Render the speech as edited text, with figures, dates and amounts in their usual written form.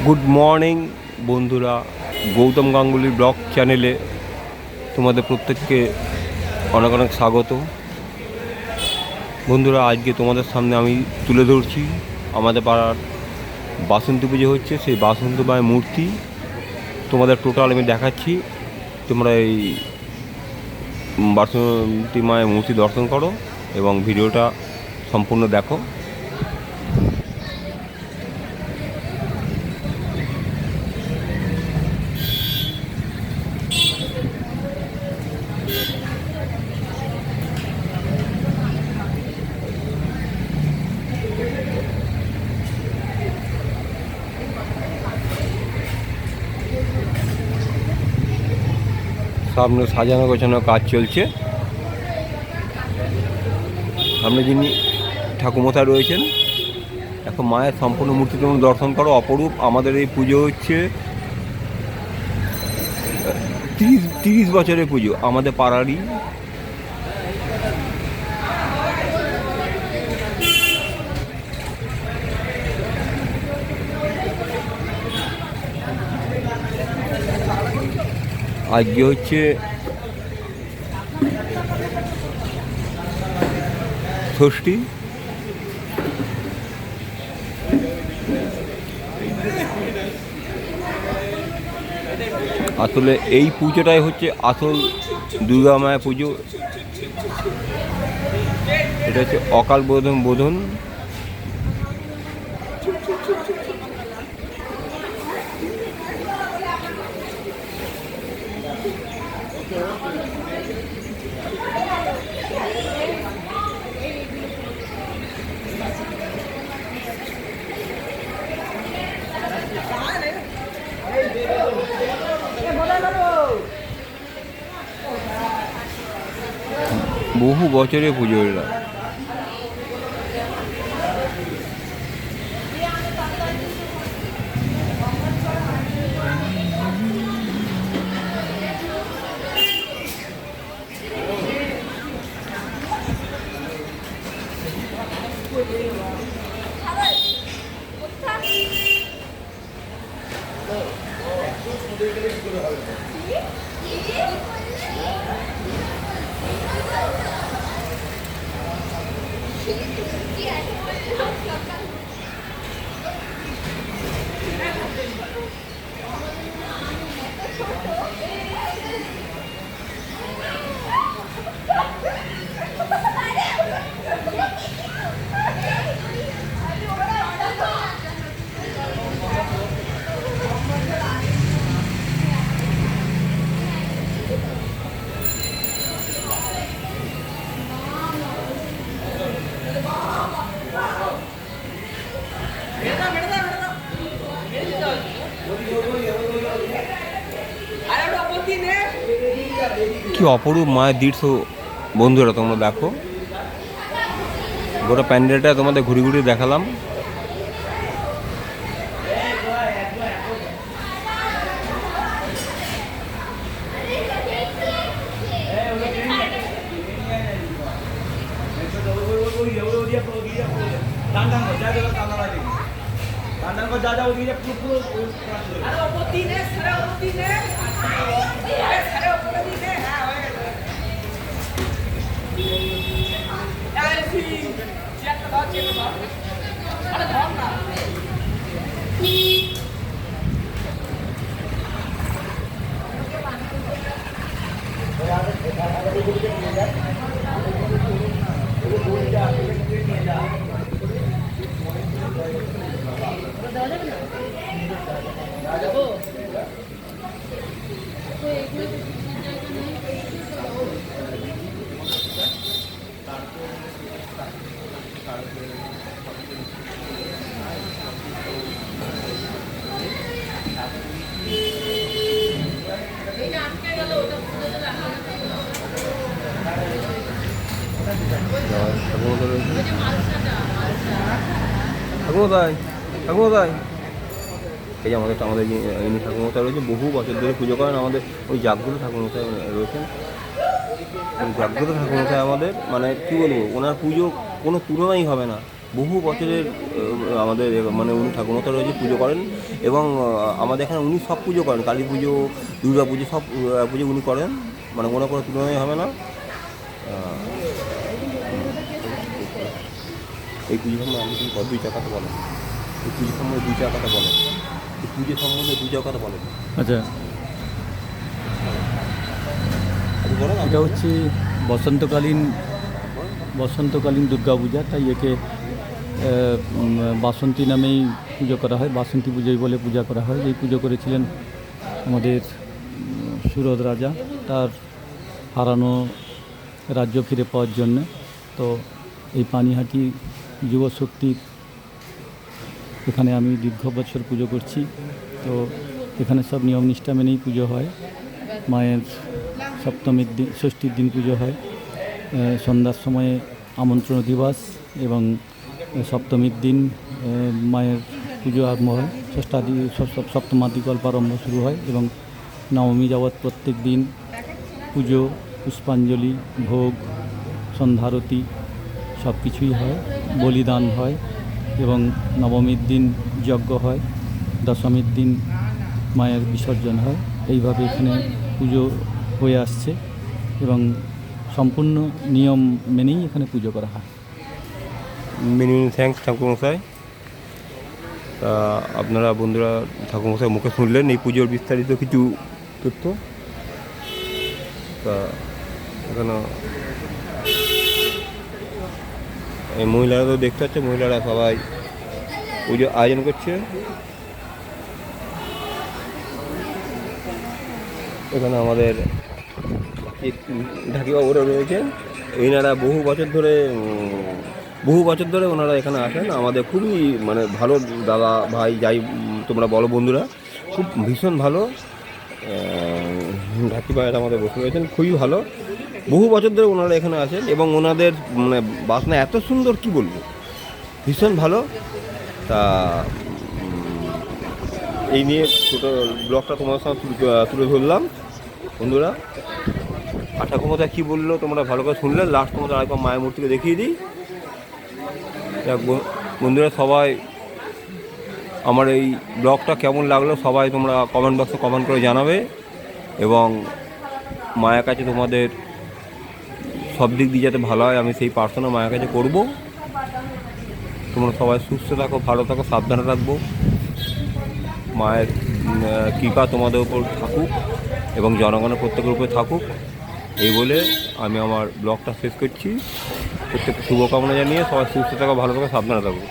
Good morning বন্ধুরা, Gautam Ganguly blog চ্যানেলে তোমাদের প্রত্যেককে অনেক অনেক স্বাগত। বন্ধুরা, আজকে তোমাদের সামনে আমি তুলে ধরছি আমাদের পাড়ার বাসন্তী পুজো হচ্ছে, সেই বাসন্তী মায়ের মূর্তি তোমাদের টোটাল আমি দেখাচ্ছি। তোমরা এই বাসন্তী মায়ের মূর্তি দর্শন করো এবং ভিডিওটা সম্পূর্ণ দেখো। সামনে সাজানো গোছানো কাজ চলছে। সামনে যিনি ঠাকুমশাই রয়েছেন, এখন মায়ের সম্পূর্ণ মূর্তি তোমরা দর্শন করো। অপরূপ আমাদের এই পুজো হচ্ছে 30 বছরের পুজো আমাদের পাড়ারই। আজকে হচ্ছে ষষ্ঠী। আসলে এই পুজোটাই হচ্ছে আসল দুর্গা মায়ের পুজো। এটা হচ্ছে অকাল বোধন। বহু বছরের পুজো এটা। কি অপরূপ মায়ের দৃশ্য বন্ধুরা, তোমরা দেখো। গোটা প্যান্ডেলটা তোমাদের ঘুরে ঘুরে দেখালাম। ঠাকুমশাই ঠাকুমশাই এই যে আমাদের ইনি ঠাকুমশাই রয়েছে, বহু বছর ধরে পুজো করেন। আমাদের ওই জাগ্রত ঠাকুমশাই রয়েছেন। ওই জাগ্রত ঠাকুমশাই আমাদের, মানে কী বলবো, ওনার পুজো কোনো তুলনাই হবে না। বহু বছরের আমাদের মানে উনি ঠাকুরমা রয়েছে, পুজো করেন। এবং আমাদের এখানে উনি সব পুজো করেন, কালী পুজো, দুর্গা পুজো, সব পুজো উনি করেন, মানে কোনো কোনো তুলনাই হবে না। এই পুজো সম্বন্ধে আপনি কি দুই চার কথা বলেন, এই পুজো সম্বন্ধে দুই চার কথা বলেন, এই পুজো সম্বন্ধে দুই চার কথা বলেন। আচ্ছা, আপনি বলেন। এটা হচ্ছে বসন্তকালীন দুর্গাপূজা, তাই একে বাসন্তী নামেই পুজো করা হয়, বাসন্তী পুজোই বলে পূজা করা হয়। এই পুজো করেছিলেন আমাদের সুরদ রাজা তার হারানো রাজ্য ফিরে পাওয়ার জন্যে। তো এই পানিহাটি যুবশক্তির এখানে আমি দীর্ঘ বছর পুজো করছি। তো এখানে সব নিয়ম নিষ্ঠা মেনেই পুজো হয়। মায়ের সপ্তমীর দিন, ষষ্ঠীর দিন পুজো হয়, সন্ধ্যার সময়ে আমন্ত্রণ দিবস, এবং সপ্তমীর দিন মায়ের পুজো আরম্ভ হয়, সপ্তমাদি গল্প আরম্ভ শুরু হয়, এবং নবমী যাবৎ প্রত্যেক দিন পুজো, পুষ্পাঞ্জলি, ভোগ, সন্ধ্যারতি সব কিছুই হয়, বলিদান হয়, এবং নবমীর দিন যজ্ঞ হয়, দশমীর দিন মায়ের বিসর্জন হয়। এইভাবে এখানে পুজো হয়ে আসছে এবং সম্পূর্ণ নিয়ম মেনেই এখানে পুজো করা হয়। মেনি থ্যাঙ্কস ঠাকুরমশাই। তা আপনারা বন্ধুরা ঠাকুরমশাই মুখে শুনলেন এই পুজোর বিস্তারিত কিছু তথ্য। তা এখানে এই মহিলারা তো দেখতে পাচ্ছে, মহিলারা সবাই পুজো আয়োজন করছে। এখানে আমাদের ঢাকিবাবুরা রয়েছেন, এনারা বহু বছর ধরে ওনারা এখানে আসেন। আমাদের খুবই মানে ভালো দাদা ভাই যাই তোমরা বলো বন্ধুরা, খুব ভীষণ ভালো। ঢাকিবাবুরা আমাদের বসে রয়েছেন, খুবই ভালো। বহু বছর ধরে ওনারা এখানে আসেন এবং ওনাদের মানে বাসনা এত সুন্দর, কি বলবো, ভীষণ ভালো। তা এই নিয়ে ছোটো ব্লগটা তোমার সাথে তুলে ধরলাম বন্ধুরা। আর ঠাকুরমা কী বললো তোমরা ভালো করে শুনলে। লাস্ট তোমাদের আরেকবার মায়ের মূর্তিকে দেখিয়ে দিই। বন্ধুরা সবাই আমার এই ব্লগটা কেমন লাগলো সবাই তোমরা কমেন্ট বক্সে কমেন্ট করে জানাবে, এবং মায়ের কাছে তোমাদের সব দিক দিয়ে যাতে ভালো হয় আমি সেই প্রার্থনা মায়ের কাছে করব। তোমরা সবাই সুস্থ থাকো, ভালো থাকো, সাবধানে রাখবো। মায়ের কৃপা তোমাদের উপর থাকুক এবং জনগণের প্রত্যেকের উপরে থাকুক, এই বলে আমি আমার ব্লগটা শেষ করছি। প্রত্যেককে শুভকামনা জানিয়ে সবাই সুস্থ থাকো, ভালো থাকো, সাবধানে থাকো।